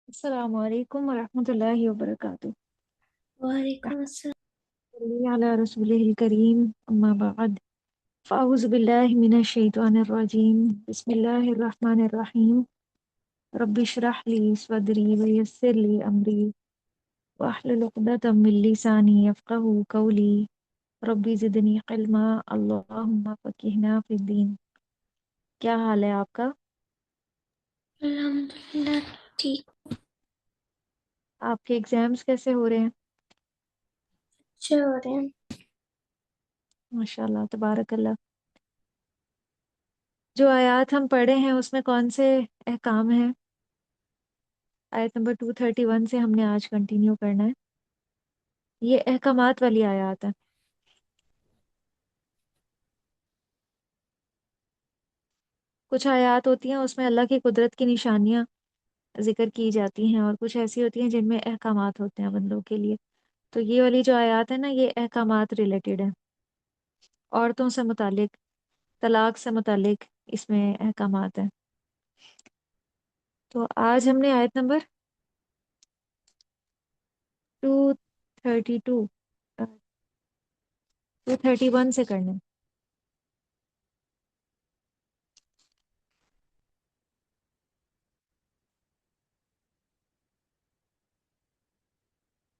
السلام علیکم ورحمۃ اللہ وبرکاتہ۔ وعلیکم السلام۔ صلی علی رسول الکریم، اما بعد، فاعوذ باللہ من الشیطان الرجیم، بسم اللہ الرحمن الرحیم، رب اشرح لی صدری ویسر لی امری واحلل عقدۃ من لسانی یفقہوا قولی، ربی زدنی علما، اللہم فقہنا فی الدین۔ کیا حال ہے آپ کا؟ الحمدللہ ٹھیک آپ کے ایگزامز کیسے ہو رہے ہیں؟ اچھے ہو رہے ہیں۔ ماشاء اللہ، تبارک اللہ۔ جو آیات ہم پڑھے ہیں اس میں کون سے احکام ہیں؟ آیت نمبر 231 سے ہم نے آج کنٹینیو کرنا ہے۔ یہ احکامات والی آیات ہیں۔ کچھ آیات ہوتی ہیں اس میں اللہ کی قدرت کی نشانیاں ذکر کی جاتی ہیں، اور کچھ ایسی ہوتی ہیں جن میں احکامات ہوتے ہیں بندوں کے لیے۔ تو یہ والی جو آیات ہیں نا، یہ احکامات ریلیٹڈ ہیں، عورتوں سے متعلق، طلاق سے متعلق اس میں احکامات ہیں۔ تو آج ہم نے آیت نمبر 232 231 سے کرنا ہے۔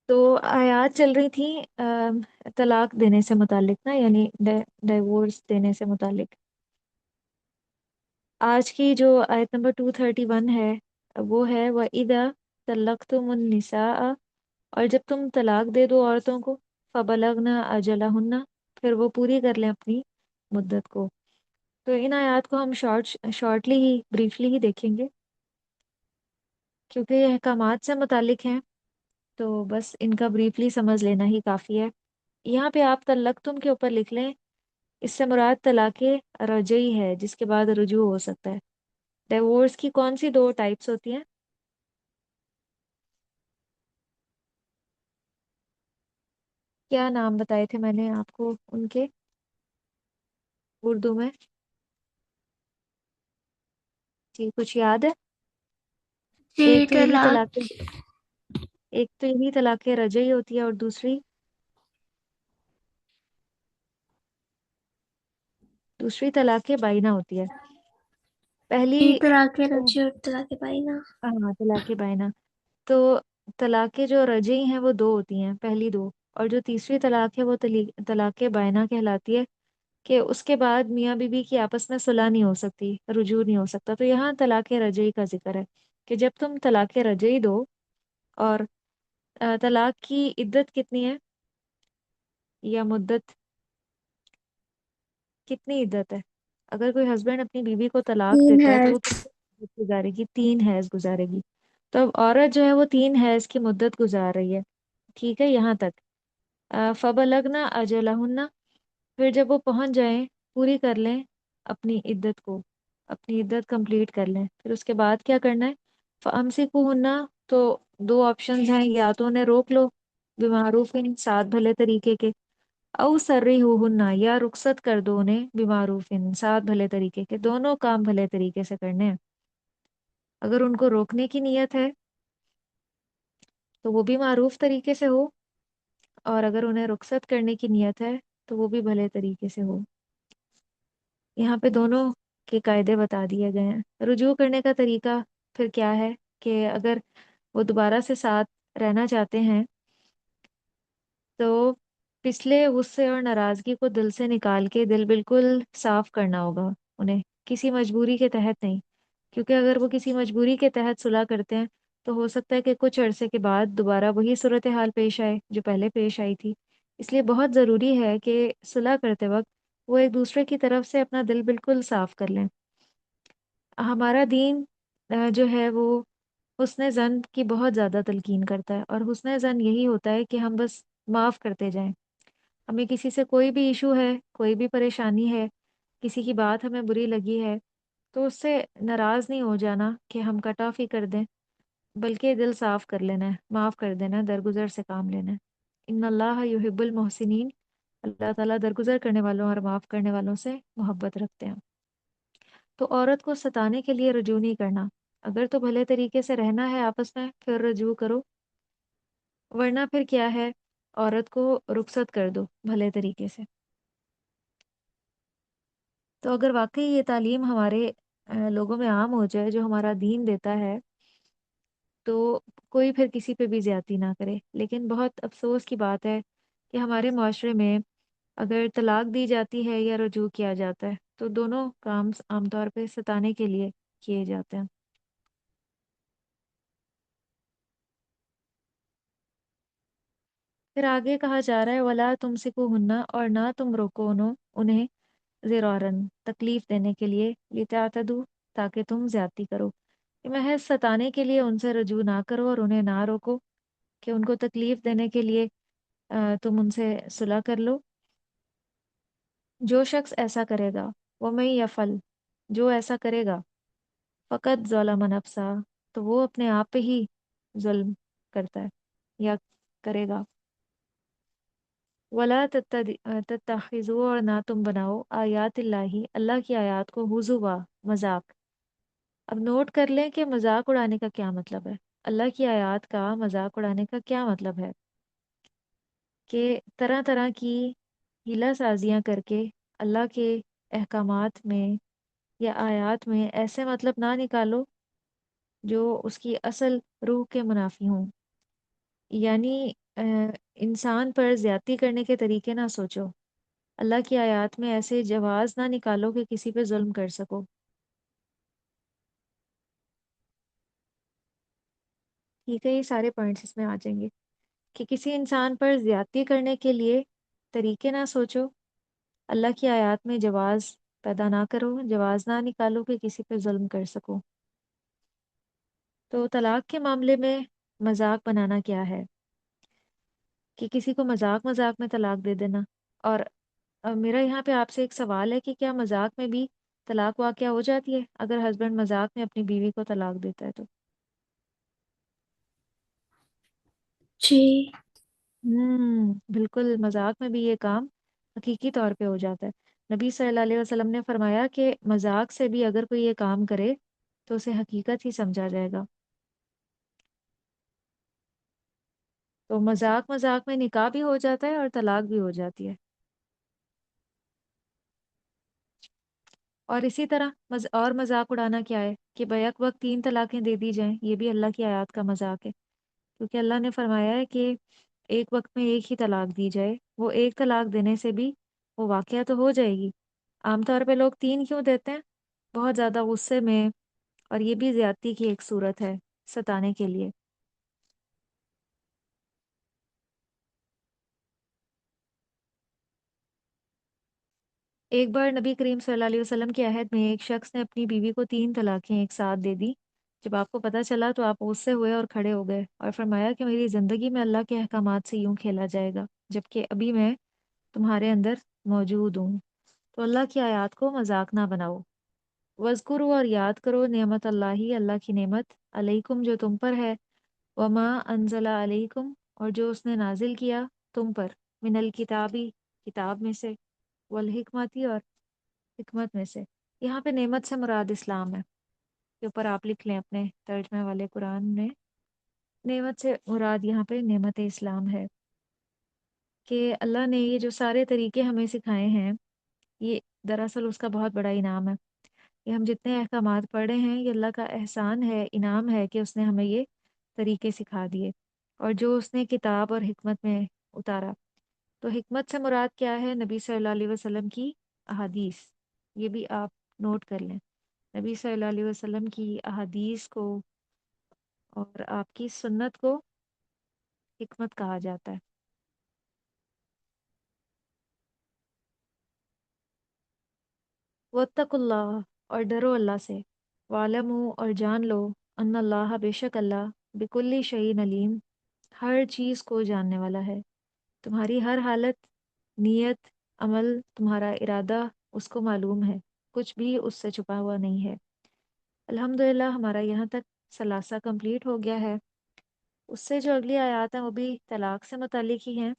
تو آیات چل رہی تھیں طلاق دینے سے متعلق نا، یعنی ڈائیورس دینے سے متعلق۔ آج کی جو آیت نمبر 231 ہے وہ ہے وَإِذَا طَلَّقْتُمُ النِّسَاءَ، اور جب تم طلاق دے دو عورتوں کو، فَبَلَغْنَ أَجَلَهُنَّ، پھر وہ پوری کر لیں اپنی مدت کو۔ تو ان آیات کو ہم شارٹلی ہی، بریفلی ہی دیکھیں گے، کیونکہ یہ احکامات سے متعلق ہیں، تو بس ان کا بریفلی سمجھ لینا ہی کافی ہے۔ یہاں پہ آپ طلقتم کے اوپر لکھ لیں، اس سے مراد طلاق رجعی ہے جس کے بعد رجوع ہو سکتا ہے۔ ڈیورس کی کون سی دو ٹائپس ہوتی ہیں؟ کیا نام بتائے تھے میں نے آپ کو ان کے اردو میں؟ جی کچھ یاد ہے؟ جی ایک تو یہی طلاق طلاق، ایک تو یہی طلاق رجعی ہوتی ہے، اور دوسری طلاق بائنہ ہوتی ہے۔ پہلی جی طلاق رجعی اور طلاق بائنہ۔ ہاں، طلاق بائنہ۔ تو طلاقیں جو رجعی ہیں وہ دو ہوتی ہیں، پہلی دو، اور جو تیسری طلاق ہے وہ طلاق بائنہ کہلاتی ہے، کہ اس کے بعد میاں بیوی کی آپس میں صلح نہیں ہو سکتی، رجوع نہیں ہو سکتا۔ تو یہاں طلاق رجعی کا ذکر ہے کہ جب تم طلاق رجعی دو، اور طلاق کی عدت کتنی ہے یا مدت، کتنی عدت ہے؟ اگر کوئی ہسبینڈ اپنی بیوی کو طلاق تین دیتا ہے ہے۔ تو وہ کتنی مدت گزارے گی؟ 3 حیض گزارے گی۔ تو اب عورت جو ہے وہ 3 حیض کی مدت گزار رہی ہے، ٹھیک ہے یہاں تک۔ فَبَلَغْنَ أَجَلَهُنَّ، پھر جب وہ پہنچ جائیں، پوری کر لیں اپنی عدت کو، اپنی عدت کمپلیٹ کر لیں، پھر اس کے بعد کیا کرنا ہے؟ فَأَمْسِكُوهُنَّ، تو دو آپشنز ہیں، یا تو انہیں روک لو بمعروف، ساتھ بھلے طریقے کے، او سرّحوہن، یا رخصت کر دو انہیں بمعروف، ساتھ بھلے طریقے کے۔ دونوں کام بھلے طریقے سے کرنے ہیں۔ اگر ان کو روکنے کی نیت ہے تو وہ بھی معروف طریقے سے ہو، اور اگر انہیں رخصت کرنے کی نیت ہے تو وہ بھی بھلے طریقے سے ہو۔ یہاں پہ دونوں کے قاعدے بتا دیے گئے ہیں۔ رجوع کرنے کا طریقہ پھر کیا ہے کہ اگر وہ دوبارہ سے ساتھ رہنا چاہتے ہیں تو پچھلے غصے اور ناراضگی کو دل سے نکال کے دل بالکل صاف کرنا ہوگا انہیں، کسی مجبوری کے تحت نہیں، کیونکہ اگر وہ کسی مجبوری کے تحت صلح کرتے ہیں تو ہو سکتا ہے کہ کچھ عرصے کے بعد دوبارہ وہی صورتحال پیش آئے جو پہلے پیش آئی تھی۔ اس لیے بہت ضروری ہے کہ صلح کرتے وقت وہ ایک دوسرے کی طرف سے اپنا دل بالکل صاف کر لیں۔ ہمارا دین جو ہے وہ حسن زن کی بہت زیادہ تلقین کرتا ہے، اور حسن زن یہی ہوتا ہے کہ ہم بس معاف کرتے جائیں۔ ہمیں کسی سے کوئی بھی ایشو ہے، کوئی بھی پریشانی ہے، کسی کی بات ہمیں بری لگی ہے، تو اس سے ناراض نہیں ہو جانا کہ ہم کٹ آف ہی کر دیں، بلکہ دل صاف کر لینا ہے، معاف کر دینا ہے، درگزر سے کام لینا ہے۔ ان اللہ یحب المحسنین، اللہ تعالیٰ درگزر کرنے والوں اور معاف کرنے والوں سے محبت رکھتے ہیں۔ تو عورت کو ستانے کے لیے رجوع نہیں کرنا۔ اگر تو بھلے طریقے سے رہنا ہے آپس میں پھر رجوع کرو، ورنہ پھر کیا ہے، عورت کو رخصت کر دو بھلے طریقے سے۔ تو اگر واقعی یہ تعلیم ہمارے لوگوں میں عام ہو جائے جو ہمارا دین دیتا ہے، تو کوئی پھر کسی پہ بھی زیادتی نہ کرے۔ لیکن بہت افسوس کی بات ہے کہ ہمارے معاشرے میں اگر طلاق دی جاتی ہے یا رجوع کیا جاتا ہے تو دونوں کام عام طور پہ ستانے کے لیے کیے جاتے ہیں۔ پھر آگے کہا جا رہا ہے ولا تم سکو ہننا، اور نہ تم روکو انہیں زیرورن تکلیف دینے کے لیے، لتعتدوا تاکہ تم زیادتی کرو، کہ محض ستانے کے لیے ان سے رجوع نہ کرو اور انہیں نہ روکو کہ ان کو تکلیف دینے کے لیے تم ان سے صلح کر لو۔ جو شخص ایسا کرے گا، وہ میں یفل، جو ایسا کرے گا، فقط ظلم نفسا، تو وہ اپنے آپ پہ ہی ظلم کرتا ہے یا کرے گا۔ ولا تتخذوا، اور نہ تم بناؤ، آیات اللہ، اللہ کی آیات کو ہزوا، مذاق۔ اب نوٹ کر لیں کہ مذاق اڑانے کا کیا مطلب ہے، اللہ کی آیات کا مذاق اڑانے کا کیا مطلب ہے، کہ طرح طرح کی ہیلا سازیاں کر کے اللہ کے احکامات میں یا آیات میں ایسے مطلب نہ نکالو جو اس کی اصل روح کے منافی ہوں۔ یعنی انسان پر زیادتی کرنے کے طریقے نہ سوچو، اللہ کی آیات میں ایسے جواز نہ نکالو کہ کسی پہ ظلم کر سکو۔ ٹھیک ہے، یہ سارے پوائنٹس اس میں آ جائیں گے کہ کسی انسان پر زیادتی کرنے کے لیے طریقے نہ سوچو، اللہ کی آیات میں جواز پیدا نہ کرو، جواز نہ نکالو کہ کسی پہ ظلم کر سکو۔ تو طلاق کے معاملے میں مذاق بنانا کیا ہے، کہ کسی کو مذاق مذاق میں طلاق دے دینا۔ اور میرا یہاں پہ آپ سے ایک سوال ہے کہ کیا مذاق میں بھی طلاق واقع ہو جاتی ہے اگر ہسبینڈ مذاق میں اپنی بیوی کو طلاق دیتا ہے تو؟ جی بالکل، مذاق میں بھی یہ کام حقیقی طور پہ ہو جاتا ہے۔ نبی صلی اللہ علیہ وسلم نے فرمایا کہ مذاق سے بھی اگر کوئی یہ کام کرے تو اسے حقیقت ہی سمجھا جائے گا۔ تو مذاق مذاق میں نکاح بھی ہو جاتا ہے اور طلاق بھی ہو جاتی ہے۔ اور اسی طرح اور مذاق اڑانا کیا ہے کہ بیک وقت 3 طلاقیں دے دی جائیں، یہ بھی اللہ کی آیات کا مذاق ہے، کیونکہ اللہ نے فرمایا ہے کہ ایک وقت میں ایک ہی طلاق دی جائے، وہ ایک طلاق دینے سے بھی وہ واقعہ تو ہو جائے گی۔ عام طور پہ لوگ 3 کیوں دیتے ہیں؟ بہت زیادہ غصے میں، اور یہ بھی زیادتی کی ایک صورت ہے، ستانے کے لیے۔ ایک بار نبی کریم صلی اللہ علیہ وسلم کے عہد میں ایک شخص نے اپنی بیوی کو 3 طلاقیں ایک ساتھ دے دی۔ جب آپ کو پتہ چلا تو آپ غصے ہوئے اور کھڑے ہو گئے اور فرمایا کہ میری زندگی میں اللہ کے احکامات سے یوں کھیلا جائے گا جبکہ ابھی میں تمہارے اندر موجود ہوں۔ تو اللہ کی آیات کو مذاق نہ بناؤ۔ وذکروا، اور یاد کرو، نعمت اللہ، اللہ کی نعمت، علیکم جو تم پر ہے، وما انزل علیکم، اور جو اس نے نازل کیا تم پر، من الکتابی، کتاب میں سے، والحکمتی، اور حکمت میں سے۔ یہاں پہ نعمت سے مراد اسلام ہے، کے اوپر آپ لکھ لیں اپنے ترجمہ والے قرآن میں، نعمت سے مراد یہاں پہ نعمت اسلام ہے، کہ اللہ نے یہ جو سارے طریقے ہمیں سکھائے ہیں، یہ دراصل اس کا بہت بڑا انعام ہے۔ یہ ہم جتنے احکامات پڑھ رہے ہیں، یہ اللہ کا احسان ہے، انعام ہے کہ اس نے ہمیں یہ طریقے سکھا دیے، اور جو اس نے کتاب اور حکمت میں اتارا۔ تو حکمت سے مراد کیا ہے؟ نبی صلی اللہ علیہ وسلم کی احادیث، یہ بھی آپ نوٹ کر لیں، نبی صلی اللہ علیہ وسلم کی احادیث کو اور آپ کی سنت کو حکمت کہا جاتا ہے۔ واتقوا اللہ، اور ڈرو اللہ سے، وَاعْلَمُوا، اور جان لو، ان اللہ، بے شک اللہ، بکل شیء علیم، ہر چیز کو جاننے والا ہے۔ تمہاری ہر حالت، نیت، عمل، تمہارا ارادہ اس کو معلوم ہے، کچھ بھی اس سے چھپا ہوا نہیں ہے۔ الحمدللہ ہمارا یہاں تک ثلاثہ کمپلیٹ ہو گیا ہے۔ اس سے جو اگلی آیات ہیں وہ بھی طلاق سے متعلق ہی ہیں۔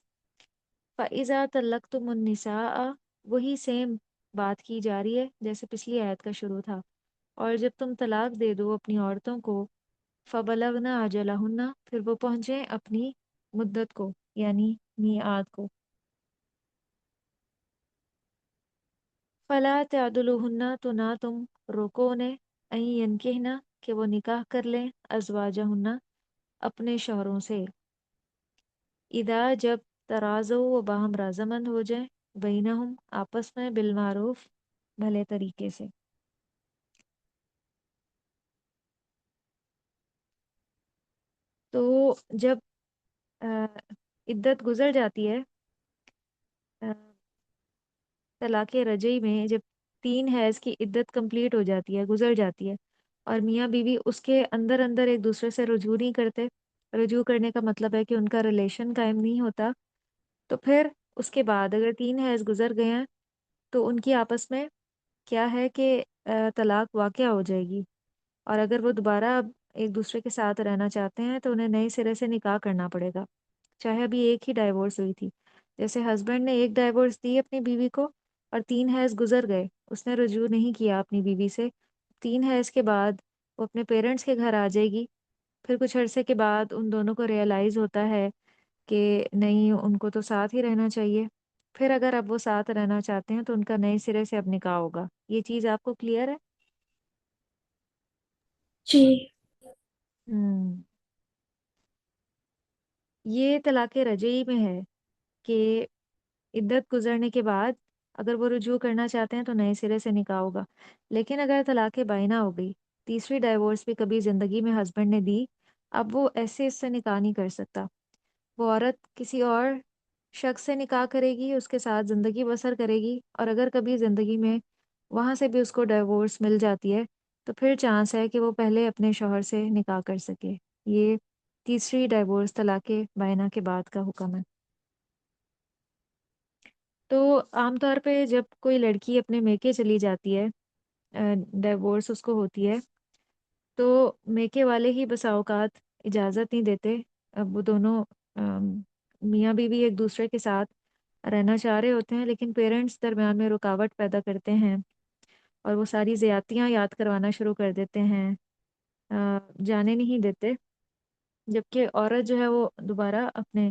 فَإِذَا طَلَّقْتُمُ النِّسَاءَ، وہی سیم بات کی جا رہی ہے جیسے پچھلی آیت کا شروع تھا۔ اور جب تم طلاق دے دو اپنی عورتوں کو، فبلغنا اجلہن، پھر وہ پہنچے اپنی مدت کو یعنی میعاد کو، فلا تعدلوہن، تو نہ تم روکو انہیں، ان ینکحن، کہ وہ نکاح کر لیں، ازواجہن، اپنے شوہروں سے، اذا، جب ترازو و باہم رضامند ہو جائیں، بینہم، آپس میں، بالمعروف، بھلے طریقے سے۔ تو جب آ، عدت گزر جاتی ہے آ، طلاق رجعی میں، جب 3 حیض کی عدت کمپلیٹ ہو جاتی ہے، گزر جاتی ہے، اور میاں بیوی اس کے اندر اندر ایک دوسرے سے رجوع نہیں کرتے، رجوع کرنے کا مطلب ہے کہ ان کا ریلیشن قائم نہیں ہوتا، تو پھر اس کے بعد اگر 3 حیض گزر گئے ہیں تو ان کی آپس میں کیا ہے کہ طلاق واقع ہو جائے گی، اور اگر وہ دوبارہ اب ایک دوسرے کے ساتھ رہنا چاہتے ہیں تو انہیں نئے سرے سے نکاح کرنا پڑے گا، چاہے ابھی ایک ہی ڈائیورس ہوئی تھی۔ جیسے ہسبینڈ نے ایک ڈائیورس دی اپنی بیوی کو اور 3 حیض گزر گئے، اس نے رجوع نہیں کیا اپنی بیوی سے، 3 حیض کے بعد وہ اپنے پیرنٹس کے گھر آ جائے گی، پھر کچھ عرصے کے بعد ان دونوں کو ریئلائز ہوتا ہے کہ نہیں، ان کو تو ساتھ ہی رہنا چاہیے، پھر اگر اب وہ ساتھ رہنا چاہتے ہیں تو ان کا نئے سرے سے اب نکاح ہوگا۔ یہ چیز آپ کو کلیئر ہے؟ جی ہوں، یہ طلاق رجعی میں ہے کہ عدت گزرنے کے بعد اگر وہ رجوع کرنا چاہتے ہیں تو نئے سرے سے نکاح ہوگا، لیکن اگر طلاق بائنہ ہو گئی، تیسری ڈائیورس بھی کبھی زندگی میں ہسبینڈ نے دی، اب وہ ایسے اس سے نکاح نہیں کر سکتا، وہ عورت کسی اور شخص سے نکاح کرے گی، اس کے ساتھ زندگی بسر کرے گی، اور اگر کبھی زندگی میں وہاں سے بھی اس کو ڈائیورس مل جاتی ہے تو پھر چانس ہے کہ وہ پہلے اپنے شوہر سے نکاح کر سکے۔ یہ تیسری ڈائیورس طلاق بائنہ کے بعد کا حکم ہے۔ تو عام طور پہ جب کوئی لڑکی اپنے میکے چلی جاتی ہے، ڈائیورس اس کو ہوتی ہے، تو میکے والے ہی بسا اوقات اجازت نہیں دیتے، اب وہ دونوں ام، میاں بیوی ایک دوسرے کے ساتھ رہنا چاہ رہے ہوتے ہیں لیکن پیرنٹس درمیان میں رکاوٹ پیدا کرتے ہیں اور وہ ساری زیادتیاں یاد کروانا شروع کر دیتے ہیں، جانے نہیں دیتے، جبکہ عورت جو ہے وہ دوبارہ اپنے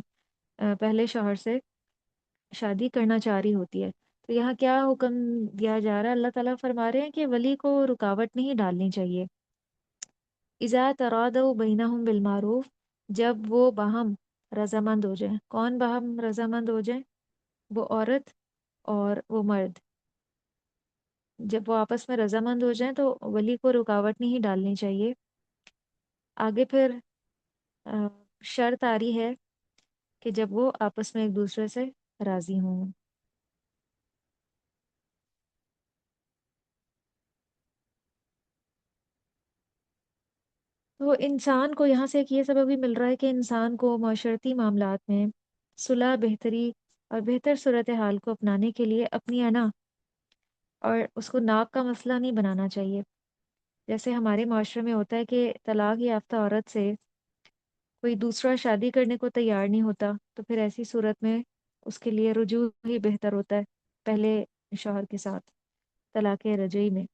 پہلے شوہر سے شادی کرنا چاہ رہی ہوتی ہے۔ تو یہاں کیا حکم دیا جا رہا ہے؟ اللہ تعالیٰ فرما رہے ہیں کہ ولی کو رکاوٹ نہیں ڈالنی چاہیے، اذا ترادوا بینہم بالمعروف، جب وہ باہم رضامند ہو جائیں۔ کون باہم رضامند ہو جائیں؟ وہ عورت اور وہ مرد، جب وہ آپس میں رضامند ہو جائیں تو ولی کو رکاوٹ نہیں ڈالنی چاہیے۔ آگے پھر آ، شرط آ رہی ہے کہ جب وہ آپس میں ایک دوسرے سے راضی ہوں۔ تو انسان کو یہاں سے ایک یہ سبق بھی مل رہا ہے کہ انسان کو معاشرتی معاملات میں صلح، بہتری اور بہتر صورتحال کو اپنانے کے لیے اپنی انا اور اس کو ناک کا مسئلہ نہیں بنانا چاہیے۔ جیسے ہمارے معاشرے میں ہوتا ہے کہ طلاق یافتہ عورت سے کوئی دوسرا شادی کرنے کو تیار نہیں ہوتا، تو پھر ایسی صورت میں اس کے لیے رجوع ہی بہتر ہوتا ہے پہلے شوہر کے ساتھ، طلاق رجعی میں۔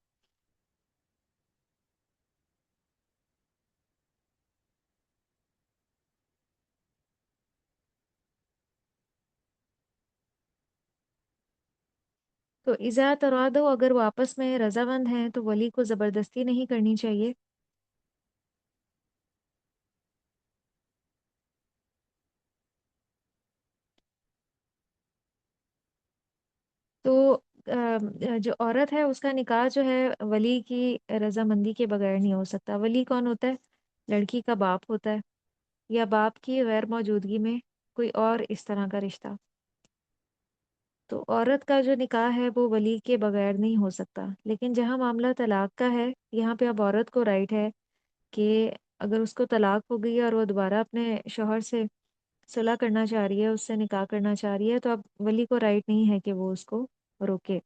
تو اذا ترادو، اگر وہ آپس میں رضامند ہیں تو ولی کو زبردستی نہیں کرنی چاہیے۔ تو جو عورت ہے اس کا نکاح جو ہے ولی کی رضامندی کے بغیر نہیں ہو سکتا۔ ولی کون ہوتا ہے؟ لڑکی کا باپ ہوتا ہے، یا باپ کی غیر موجودگی میں کوئی اور اس طرح کا رشتہ۔ تو عورت کا جو نکاح ہے وہ ولی کے بغیر نہیں ہو سکتا، لیکن جہاں معاملہ طلاق کا ہے، یہاں پہ اب عورت کو رائٹ ہے کہ اگر اس کو طلاق ہو گئی اور وہ دوبارہ اپنے شوہر سے صلح کرنا چاہ رہی ہے، اس سے نکاح کرنا چاہ رہی ہے، تو اب ولی کو رائٹ نہیں ہے کہ وہ اس کو روکے۔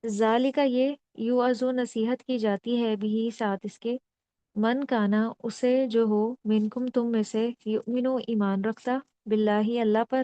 ذالکہ، یہ یوعظو، نصیحت کی جاتی ہے بھی ساتھ اس کے، من کانا، اسے جو ہو، منکم تم میں سے، یؤمنو، ایمان رکھتا، باللہ اللہ پر،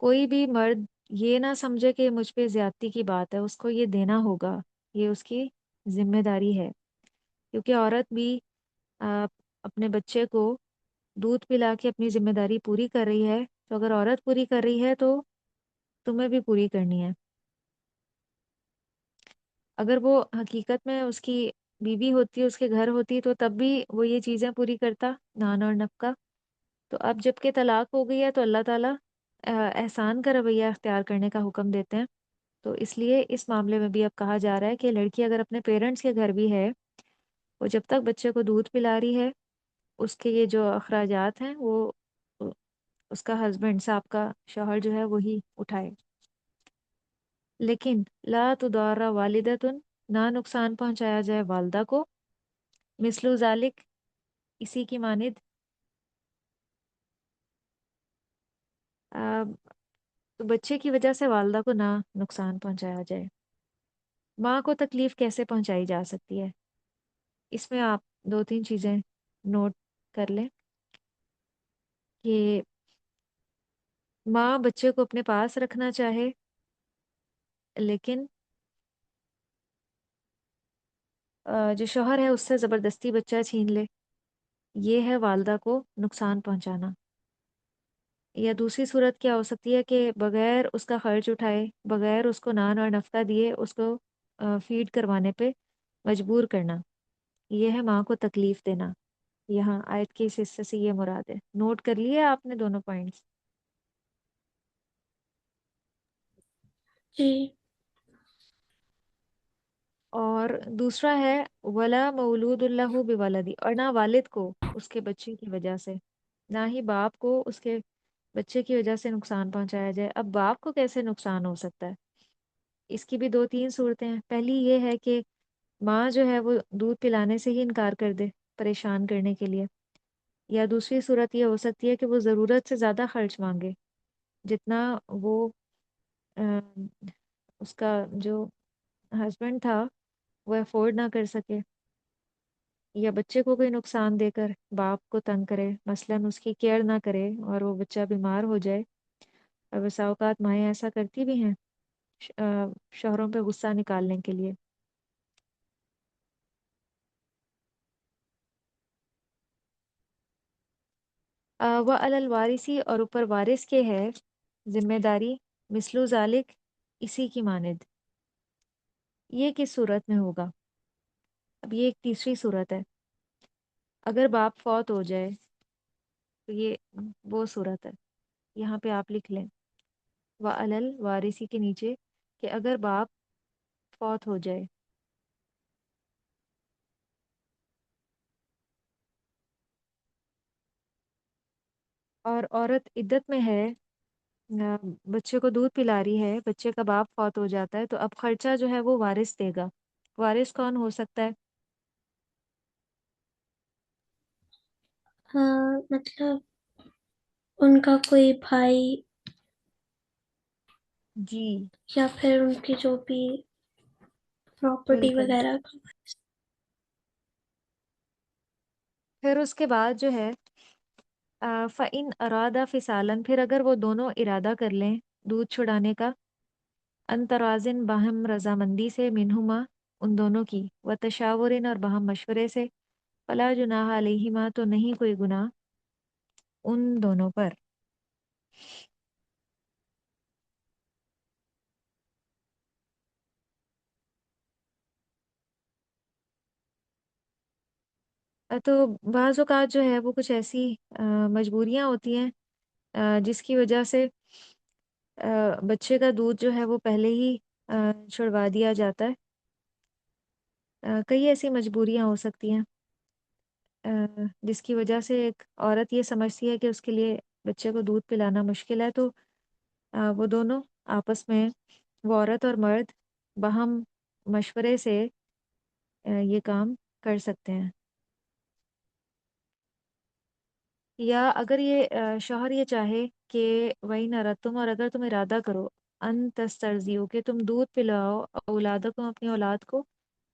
کوئی بھی مرد یہ نہ سمجھے کہ مجھ پہ زیادتی کی بات ہے، اس کو یہ دینا ہوگا، یہ اس کی ذمہ داری ہے، کیونکہ عورت بھی آ، اپنے بچے کو دودھ پلا کے اپنی ذمہ داری پوری کر رہی ہے، تو اگر عورت پوری کر رہی ہے تو تمہیں بھی پوری کرنی ہے۔ اگر وہ حقیقت میں اس کی بیوی ہوتی، اس کے گھر ہوتی، تو تب بھی وہ یہ چیزیں پوری کرتا، نان اور نفقہ۔ تو اب جب کہ طلاق ہو گئی ہے تو اللہ تعالیٰ احسان کا رویہ اختیار کرنے کا حکم دیتے ہیں، تو اس لیے اس معاملے میں بھی اب کہا جا رہا ہے کہ لڑکی اگر اپنے پیرنٹس کے گھر بھی ہے، وہ جب تک بچے کو دودھ پلا رہی ہے، اس کے یہ جو اخراجات ہیں وہ اس کا ہسبینڈ، صاحب کا شوہر جو ہے وہی اٹھائے۔ لیکن لا تدار والدتن، نہ نقصان پہنچایا جائے والدہ کو، مثل ذالک، اسی کی مانند، آ، تو بچے کی وجہ سے والدہ کو نہ نقصان پہنچایا جائے۔ ماں کو تکلیف کیسے پہنچائی جا سکتی ہے؟ اس میں آپ دو تین چیزیں نوٹ کر لیں کہ ماں بچے کو اپنے پاس رکھنا چاہے، لیکن جو شوہر ہے اس سے زبردستی بچہ چھین لے، یہ ہے والدہ کو نقصان پہنچانا۔ یا دوسری صورت کیا ہو سکتی ہے کہ بغیر اس کا خرچ اٹھائے، بغیر اس کو نان اور نفقہ دیے اس کو فیڈ کروانے پہ مجبور کرنا، یہ ہے ماں کو تکلیف دینا۔ یہاں آیت کے اس حصے سے یہ مراد ہے۔ نوٹ کر لیے آپ نے دونوں پوائنٹس؟ جی۔ اور دوسرا ہے ولا مولود اللہ بولدی، اور نہ والد کو اس کے بچے کی وجہ سے، نہ ہی باپ کو اس کے بچے کی وجہ سے نقصان پہنچایا جائے۔ اب باپ کو کیسے نقصان ہو سکتا ہے؟ اس کی بھی دو تین صورتیں ہیں۔ پہلی یہ ہے کہ ماں جو ہے وہ دودھ پلانے سے ہی انکار کر دے پریشان کرنے کے لیے، یا دوسری صورت یہ ہو سکتی ہے کہ وہ ضرورت سے زیادہ خرچ مانگے، جتنا وہ آ، اس کا جو ہسبینڈ تھا وہ افورڈ نہ کر سکے، یا بچے کو کوئی نقصان دے کر باپ کو تنگ کرے، مثلاً اس کی کیئر نہ کرے اور وہ بچہ بیمار ہو جائے۔ اور بسا اوقات مائیں ایسا کرتی بھی ہیں شوہروں پہ غصہ نکالنے کے لیے۔ وہ الوارثی، اور اوپر وارث کے ہے ذمہ داری، مثل ذالک، اسی کی مانند۔ یہ کس صورت میں ہوگا؟ اب یہ ایک تیسری صورت ہے، اگر باپ فوت ہو جائے تو یہ وہ صورت ہے۔ یہاں پہ آپ لکھ لیں وَعَلَى الْوَارِثِ کے نیچے کہ اگر باپ فوت ہو جائے، اور عورت عدت میں ہے، بچے کو دودھ پلا رہی ہے، بچے کا باپ فوت ہو جاتا ہے، تو اب خرچہ جو ہے وہ وارث دے گا۔ وارث کون ہو سکتا ہے؟ ہاں مطلب ان کا کوئی بھائی، جی یا پھر ان کی جو بھی پراپرٹی بالکل۔ وغیرہ کا۔ پھر اس کے بعد جو ہے فَإِنْ أَرَادَ فِصَالًا، پھر اگر وہ دونوں ارادہ کر لیں دودھ چھڑانے کا، ان ترازن باہم رضامندی سے، منہما ان دونوں کی، و تشاورن اور باہم مشورے سے، فلا جناح علیہما تو نہیں کوئی گناہ ان دونوں پر۔ تو بعض اوقات جو ہے وہ کچھ ایسی مجبوریاں ہوتی ہیں جس کی وجہ سے بچے کا دودھ جو ہے وہ پہلے ہی چھڑوا دیا جاتا ہے۔ کئی ایسی مجبوریاں ہو سکتی ہیں جس کی وجہ سے ایک عورت یہ سمجھتی ہے کہ اس کے لیے بچے کو دودھ پلانا مشکل ہے، تو وہ دونوں آپس میں، وہ عورت اور مرد، باہم مشورے سے یہ کام کر سکتے ہیں۔ یا اگر یہ شوہر یہ چاہے کہ وہی نہ تم، اور اگر تم ارادہ کرو ان تسترزیو کہ تم دودھ پلاؤ اولادکم اپنی اولاد کو،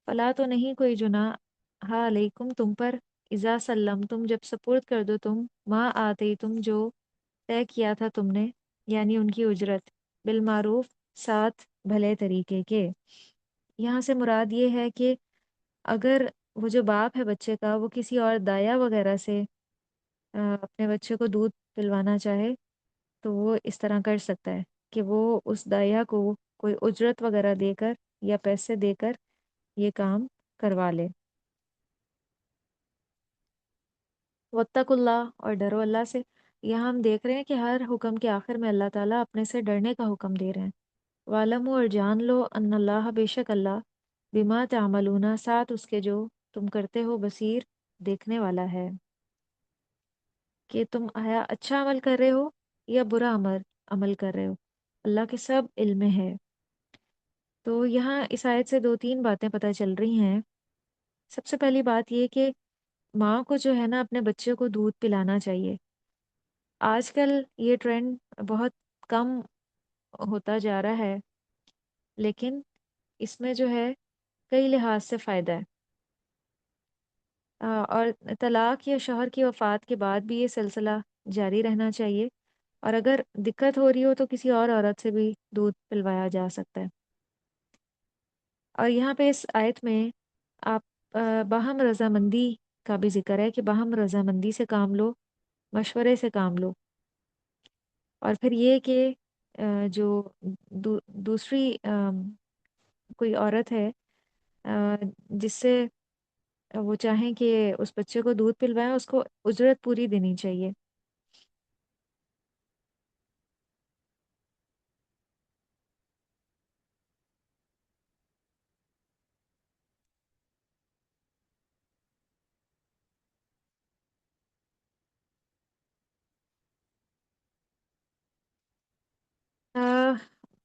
فلا تو نہیں کوئی جناح ہاں علیکم تم پر، اذا سلم تم جب سپرد کر دو تم، ماں آتے تم جو طے کیا تھا تم نے، یعنی ان کی اجرت، بالمعروف، ساتھ بھلے طریقے کے۔ یہاں سے مراد یہ ہے کہ اگر وہ جو باپ ہے بچے کا، وہ کسی اور دایا وغیرہ سے اپنے بچے کو دودھ پلوانا چاہے تو وہ اس طرح کر سکتا ہے کہ وہ اس دایا کو کوئی اجرت وغیرہ دے کر یا پیسے دے کر یہ کام کروا لے۔ واتقوا اللہ، اور ڈرو اللہ سے۔ یہاں ہم دیکھ رہے ہیں کہ ہر حکم کے آخر میں اللہ تعالیٰ اپنے سے ڈرنے کا حکم دے رہے ہیں۔ وَاعْلَمُوا، اور جان لو، ان اللہ، بے شک اللہ، بما تعملون، ساتھ اس کے جو تم کرتے ہو، بصیر، دیکھنے والا ہے۔ کہ تم آیا اچھا عمل کر رہے ہو یا برا عمل کر رہے ہو، اللہ کے سب علم میں ہے۔ تو یہاں اس آیت سے دو تین باتیں پتہ چل رہی ہیں۔ سب سے پہلی بات یہ کہ ماں کو جو ہے نا اپنے بچے کو دودھ پلانا چاہیے۔ آج کل یہ ٹرینڈ بہت کم ہوتا جا رہا ہے، لیکن اس میں جو ہے کئی لحاظ سے فائدہ ہے۔ اور طلاق یا شوہر کی وفات کے بعد بھی یہ سلسلہ جاری رہنا چاہیے، اور اگر دقت ہو رہی ہو تو کسی اور عورت سے بھی دودھ پلوایا جا سکتا ہے۔ اور یہاں پہ اس آیت میں آپ باہم رضامندی کا بھی ذکر ہے کہ باہم رضامندی سے کام لو، مشورے سے کام لو۔ اور پھر یہ کہ جو دوسری کوئی عورت ہے جس سے وہ چاہیں کہ اس بچے کو دودھ پلوائیں، اس کو اجرت پوری دینی چاہیے۔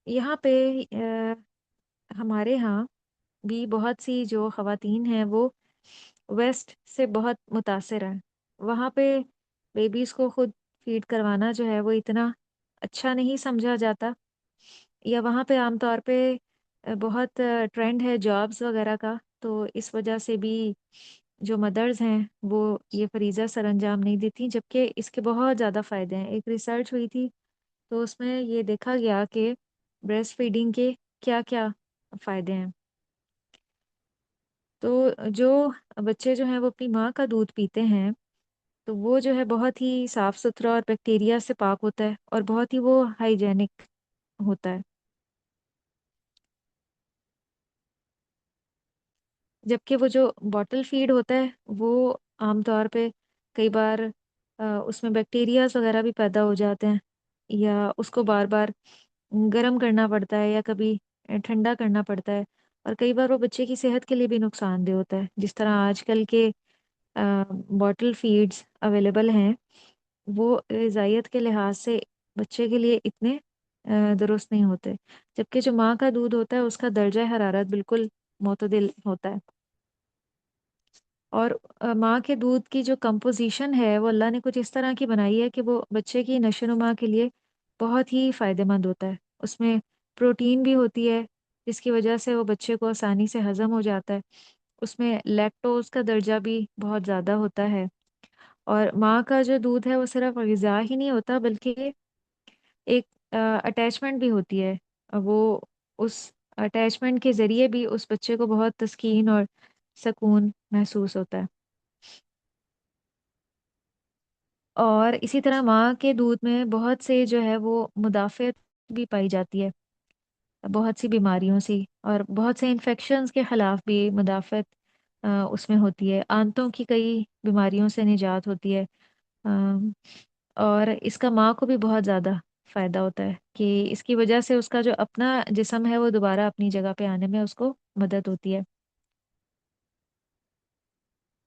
یہاں پہ ہمارے ہاں بھی بہت سی جو خواتین ہیں وہ ویسٹ سے بہت متاثر ہیں۔ وہاں پہ بیبیز کو خود فیڈ کروانا جو ہے وہ اتنا اچھا نہیں سمجھا جاتا، یا وہاں پہ عام طور پہ بہت ٹرینڈ ہے جابز وغیرہ کا، تو اس وجہ سے بھی جو مدرز ہیں وہ یہ فریضہ سر انجام نہیں دیتی، جبکہ اس کے بہت زیادہ فائدے ہیں۔ ایک ریسرچ ہوئی تھی تو اس میں یہ دیکھا گیا کہ بریسٹ فیڈنگ کے کیا کیا فائدے ہیں۔ تو جو بچے جو ہیں وہ اپنی ماں کا دودھ پیتے ہیں تو وہ جو ہے بہت ہی صاف ستھرا اور بیکٹیریا سے پاک ہوتا ہے، اور بہت ہی وہ ہائیجینک ہوتا ہے۔ جبکہ وہ جو باٹل فیڈ ہوتا ہے وہ عام طور پہ کئی بار اس میں بیکٹیریاز وغیرہ بھی پیدا ہو جاتے ہیں، یا اس کو بار بار گرم کرنا پڑتا ہے یا کبھی ٹھنڈا کرنا پڑتا ہے، اور کئی بار وہ بچے کی صحت کے لیے بھی نقصان دہ ہوتا ہے۔ جس طرح آج کل کے باٹل فیڈز اویلیبل ہیں، وہ غذائیت کے لحاظ سے بچے کے لیے اتنے درست نہیں ہوتے، جبکہ جو ماں کا دودھ ہوتا ہے اس کا درجہ حرارت بالکل معتدل ہوتا ہے۔ اور ماں کے دودھ کی جو کمپوزیشن ہے وہ اللہ نے کچھ اس طرح کی بنائی ہے کہ وہ بچے کی نشو و نما کے لیے بہت ہی فائدہ مند ہوتا ہے۔ اس میں پروٹین بھی ہوتی ہے جس کی وجہ سے وہ بچے کو آسانی سے ہضم ہو جاتا ہے۔ اس میں لیکٹوز کا درجہ بھی بہت زیادہ ہوتا ہے، اور ماں کا جو دودھ ہے وہ صرف غذا ہی نہیں ہوتا بلکہ ایک اٹیچمنٹ بھی ہوتی ہے۔ وہ اس اٹیچمنٹ کے ذریعے بھی اس بچے کو بہت تسکین اور سکون محسوس ہوتا ہے۔ اور اسی طرح ماں کے دودھ میں بہت سے جو ہے وہ مدافعت بھی پائی جاتی ہے بہت سی بیماریوں سے، اور بہت سے انفیکشنز کے خلاف بھی مدافعت اس میں ہوتی ہے۔ آنتوں کی کئی بیماریوں سے نجات ہوتی ہے، آم، اور اس کا ماں کو بھی بہت زیادہ فائدہ ہوتا ہے کہ اس کی وجہ سے اس کا جو اپنا جسم ہے وہ دوبارہ اپنی جگہ پہ آنے میں اس کو مدد ہوتی ہے۔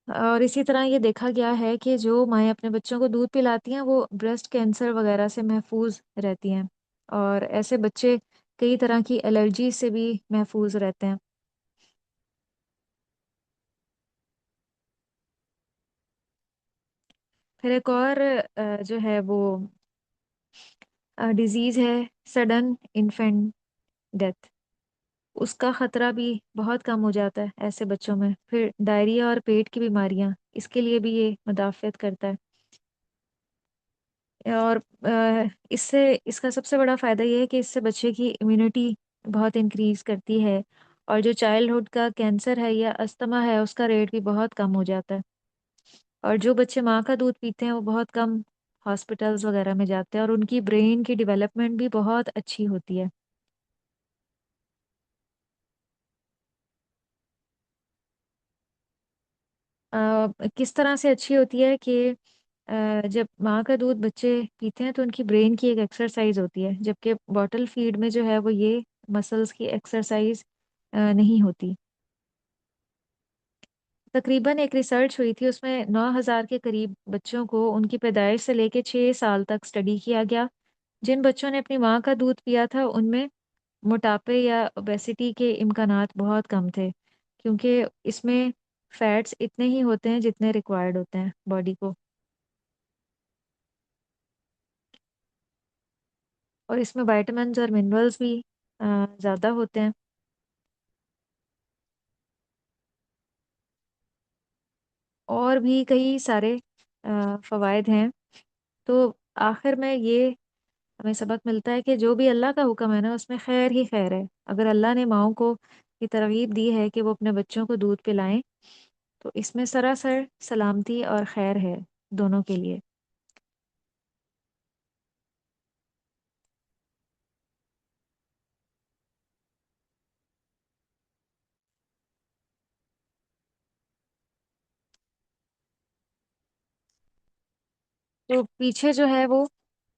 اور اسی طرح یہ دیکھا گیا ہے کہ جو مائیں اپنے بچوں کو دودھ پلاتی ہیں وہ بریسٹ کینسر وغیرہ سے محفوظ رہتی ہیں، اور ایسے بچے کئی طرح کی الرجی سے بھی محفوظ رہتے ہیں۔ پھر ایک اور جو ہے وہ ڈیزیز ہے سڈن انفینٹ ڈیتھ، اس کا خطرہ بھی بہت کم ہو جاتا ہے ایسے بچوں میں۔ پھر ڈائریا اور پیٹ کی بیماریاں، اس کے لیے بھی یہ مدافعت کرتا ہے۔ اور اس سے اس کا سب سے بڑا فائدہ یہ ہے کہ اس سے بچے کی امیونٹی بہت انکریز کرتی ہے، اور جو چائلڈ ہوڈ کا کینسر ہے یا استما ہے اس کا ریٹ بھی بہت کم ہو جاتا ہے، اور جو بچے ماں کا دودھ پیتے ہیں وہ بہت کم ہاسپٹلز وغیرہ میں جاتے ہیں، اور ان کی برین کی ڈیولپمنٹ بھی بہت اچھی ہوتی ہے۔ کس طرح سے اچھی ہوتی ہے کہ جب ماں کا دودھ بچے پیتے ہیں تو ان کی برین کی ایک ایکسرسائز ہوتی ہے، جبکہ باٹل فیڈ میں جو ہے وہ یہ مسلز کی ایکسرسائز نہیں ہوتی۔ تقریباً ایک ریسرچ ہوئی تھی، اس میں 9,000 کے قریب بچوں کو ان کی پیدائش سے لے کے 6 سال تک اسٹڈی کیا گیا۔ جن بچوں نے اپنی ماں کا دودھ پیا تھا ان میں موٹاپے یا اوبیسٹی کے امکانات بہت کم تھے، کیونکہ اس میں فیٹس اتنے ہی ہوتے ہیں جتنے ریکوائرڈ ہوتے ہیں باڈی کو، اور اس میں وائٹامنز اور منرلز بھی زیادہ ہوتے ہیں۔ اور بھی کئی سارے فوائد ہیں۔ تو آخر میں یہ ہمیں سبق ملتا ہے کہ جو بھی اللہ کا حکم ہے نا اس میں خیر ہی خیر ہے۔ اگر اللہ نے ماؤں کو یہ ترغیب دی ہے کہ وہ اپنے بچوں کو دودھ پلائیں تو اس میں سراسر سلامتی اور خیر ہے دونوں کے لیے۔ تو پیچھے جو ہے وہ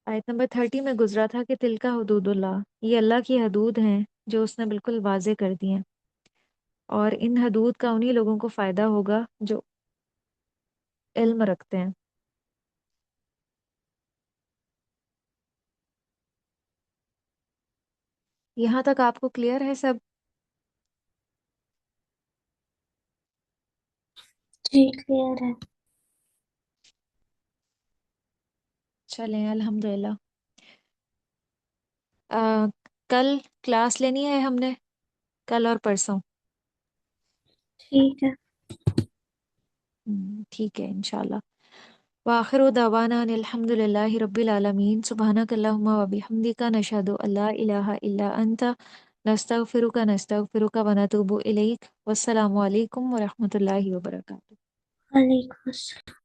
آیت نمبر 30 میں گزرا تھا کہ تل کا حدود اللہ، یہ اللہ کی حدود ہیں جو اس نے بالکل واضح کر دی ہیں، اور ان حدود کا انہی لوگوں کو فائدہ ہوگا جو علم رکھتے ہیں۔ یہاں تک آپ کو کلیئر ہے سب؟ جی کلیئر ہے۔ چلیں الحمدللہ۔ کل کلاس لینی ہے ہم نے، کل اور پرسوں؟ ٹھیک ہے۔ ٹھیک ہے انشاءاللہ۔ وآخر دعوانا ان الحمد للہ رب العالمین، سبحانک اللہم و بحمدک، نشہد ان لا الہ الا انت، نستغفرک ونتوب الیک۔ والسلام علیکم ورحمۃ اللہ وبرکاتہ۔ وعلیکم السلام۔